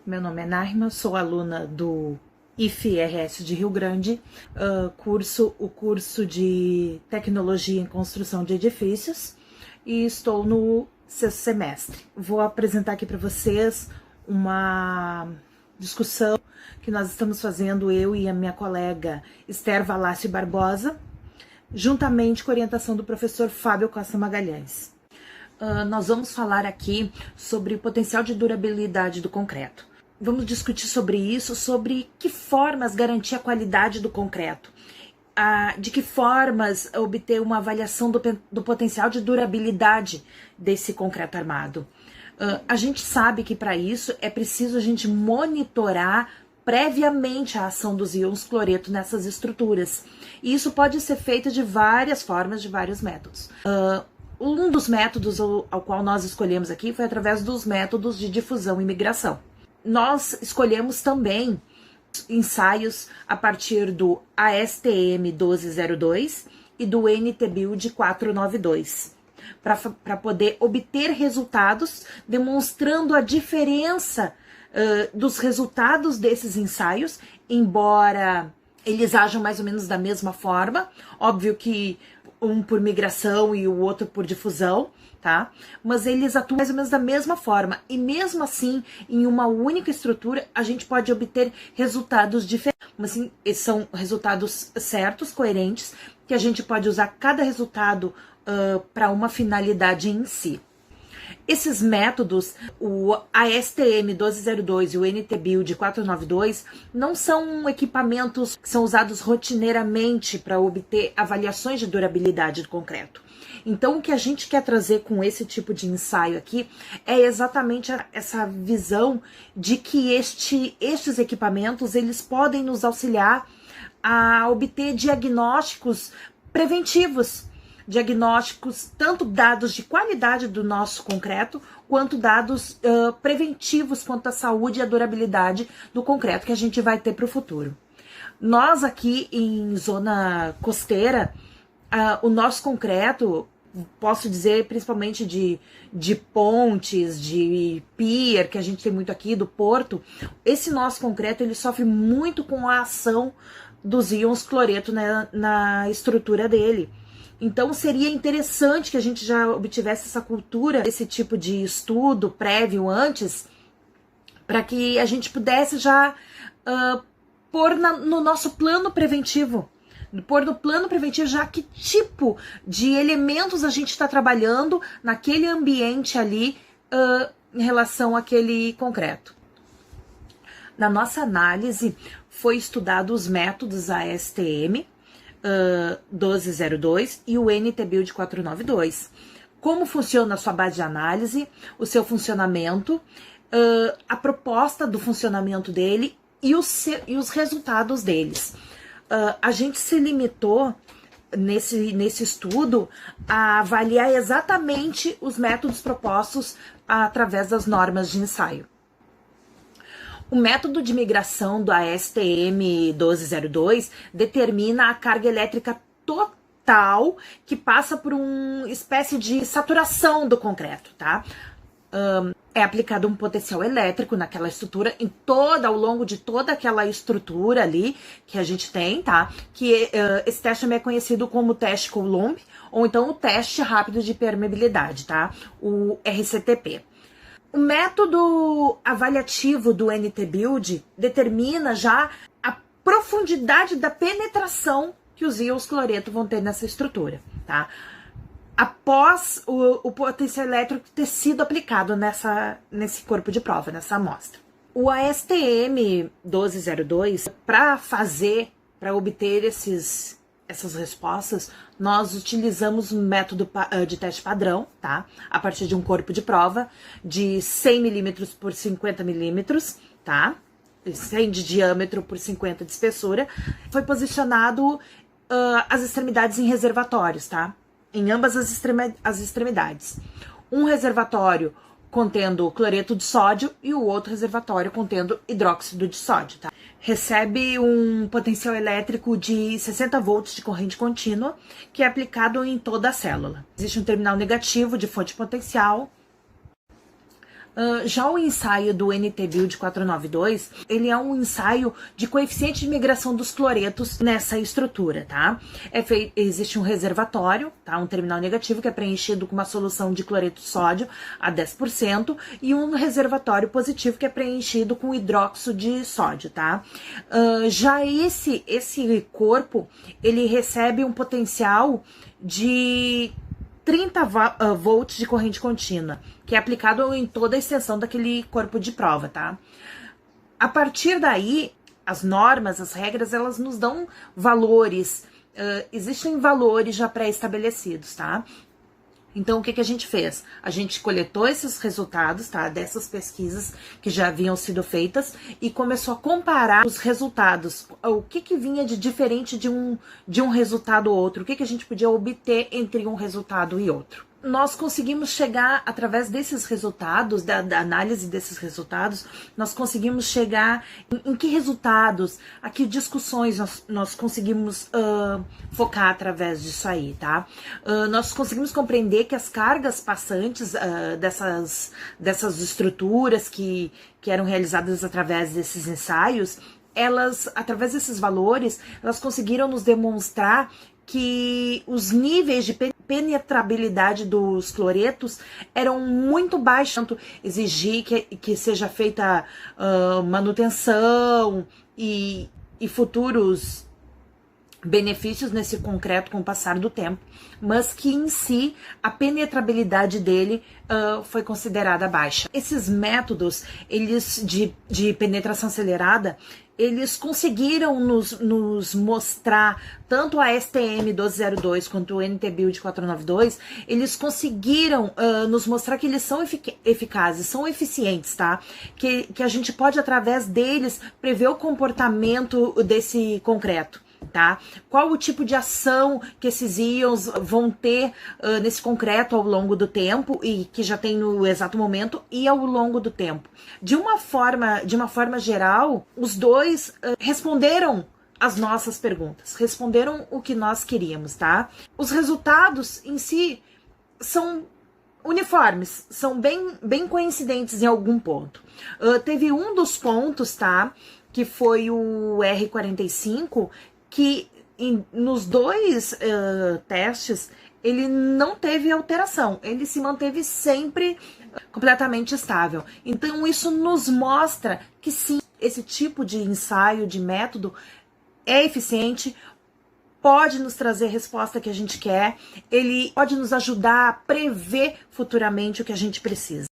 Meu nome é Naima, sou aluna do IFRS de Rio Grande, o curso de Tecnologia em Construção de Edifícios, e estou no 6º semestre. Vou apresentar aqui para vocês uma discussão que nós estamos fazendo, eu e a minha colega Esther Valácio Barbosa, juntamente com a orientação do professor Fábio Costa Magalhães. Nós vamos falar aqui sobre o potencial de durabilidade do concreto. Vamos discutir sobre isso, sobre que formas garantir a qualidade do concreto, de que formas obter uma avaliação do potencial de durabilidade desse concreto armado. A gente sabe que para isso é preciso a gente monitorar previamente a ação dos íons cloreto nessas estruturas. E isso pode ser feito de várias formas, de vários métodos. Um dos métodos ao qual nós escolhemos aqui foi através dos métodos de difusão e migração. Nós escolhemos também ensaios a partir do ASTM 1202 e do NT-Build 492, para poder obter resultados demonstrando a diferença dos resultados desses ensaios, embora eles ajam mais ou menos da mesma forma, óbvio que um por migração e o outro por difusão, tá? Mas eles atuam mais ou menos da mesma forma, e mesmo assim, em uma única estrutura, a gente pode obter resultados diferentes. Mas assim, esses são resultados certos, coerentes, que a gente pode usar cada resultado para uma finalidade em si. Esses métodos, o ASTM 1202 e o NT-Build 492, não são equipamentos que são usados rotineiramente para obter avaliações de durabilidade do concreto. Então, o que a gente quer trazer com esse tipo de ensaio aqui é exatamente essa visão de que estes equipamentos eles podem nos auxiliar a obter diagnósticos preventivos, diagnósticos, tanto dados de qualidade do nosso concreto, quanto dados preventivos quanto à saúde e à durabilidade do concreto que a gente vai ter para o futuro. Nós aqui em zona costeira, o nosso concreto, posso dizer principalmente de pontes, de pier, que a gente tem muito aqui, do porto, esse nosso concreto ele sofre muito com a ação dos íons cloreto na estrutura dele. Então seria interessante que a gente já obtivesse essa cultura, esse tipo de estudo prévio antes, para que a gente pudesse já pôr no nosso plano preventivo, já que tipo de elementos a gente está trabalhando naquele ambiente ali em relação àquele concreto. Na nossa análise foi estudado os métodos ASTM 1202 e o NT-Build 492. Como funciona a sua base de análise, o seu funcionamento, a proposta do funcionamento dele e os resultados deles. A gente se limitou nesse estudo a avaliar exatamente os métodos propostos através das normas de ensaio. O método de migração do ASTM 1202 determina a carga elétrica total que passa por uma espécie de saturação do concreto, tá? É aplicado um potencial elétrico naquela estrutura, ao longo de toda aquela estrutura ali que a gente tem, tá? Que esse teste também é conhecido como teste Coulomb, ou então o teste rápido de permeabilidade, tá? O RCTP. O método avaliativo do NT-Build determina já a profundidade da penetração que os íons cloreto vão ter nessa estrutura, tá? Após o potencial elétrico ter sido aplicado nesse corpo de prova, nessa amostra. O ASTM 1202, para obter essas respostas, nós utilizamos um método de teste padrão, tá? A partir de um corpo de prova de 100 milímetros por 50 milímetros, tá? 100 de diâmetro por 50 de espessura. Foi posicionado as extremidades em reservatórios, tá? Em ambas as extremidades. Um reservatório contendo cloreto de sódio e o outro reservatório contendo hidróxido de sódio, tá? Recebe um potencial elétrico de 60 volts de corrente contínua, que é aplicado em toda a célula. Existe um terminal negativo de fonte potencial Já o ensaio do NT-Build 492, ele é um ensaio de coeficiente de migração dos cloretos nessa estrutura, tá? Existe um reservatório, tá? Um terminal negativo que é preenchido com uma solução de cloreto de sódio a 10% e um reservatório positivo que é preenchido com hidróxido de sódio, tá? Já esse corpo, ele recebe um potencial de 30 volts de corrente contínua, que é aplicado em toda a extensão daquele corpo de prova, tá? A partir daí, as normas, as regras, elas nos dão valores, existem valores já pré-estabelecidos, tá? Então, o que a gente fez? A gente coletou esses resultados, tá? Dessas pesquisas que já haviam sido feitas e começou a comparar os resultados. O que vinha de diferente de um resultado ou outro? O que a gente podia obter entre um resultado e outro? Nós conseguimos chegar, através desses resultados, da análise desses resultados, nós conseguimos chegar em que resultados, a que discussões nós conseguimos focar através disso aí, tá? Nós conseguimos compreender que as cargas passantes dessas estruturas que eram realizadas através desses ensaios, elas, através desses valores, elas conseguiram nos demonstrar que os níveis de penetrabilidade dos cloretos eram muito baixos, tanto exigir que seja feita manutenção e futuros benefícios nesse concreto com o passar do tempo, mas que em si a penetrabilidade dele foi considerada baixa. Esses métodos, eles de penetração acelerada, eles conseguiram nos mostrar, tanto a STM-1202 quanto o NT-Build 492, eles conseguiram nos mostrar que eles são eficazes, são eficientes, tá? Que a gente pode, através deles, prever o comportamento desse concreto. Tá? Qual o tipo de ação que esses íons vão ter nesse concreto ao longo do tempo e que já tem no exato momento e ao longo do tempo. De uma forma geral, os dois responderam as nossas perguntas, responderam o que nós queríamos, tá? Os resultados em si são uniformes, são bem coincidentes em algum ponto. Teve um dos pontos, tá? Que foi o R45, que nos dois testes ele não teve alteração, ele se manteve sempre completamente estável. Então isso nos mostra que sim, esse tipo de ensaio, de método é eficiente, pode nos trazer a resposta que a gente quer, ele pode nos ajudar a prever futuramente o que a gente precisa.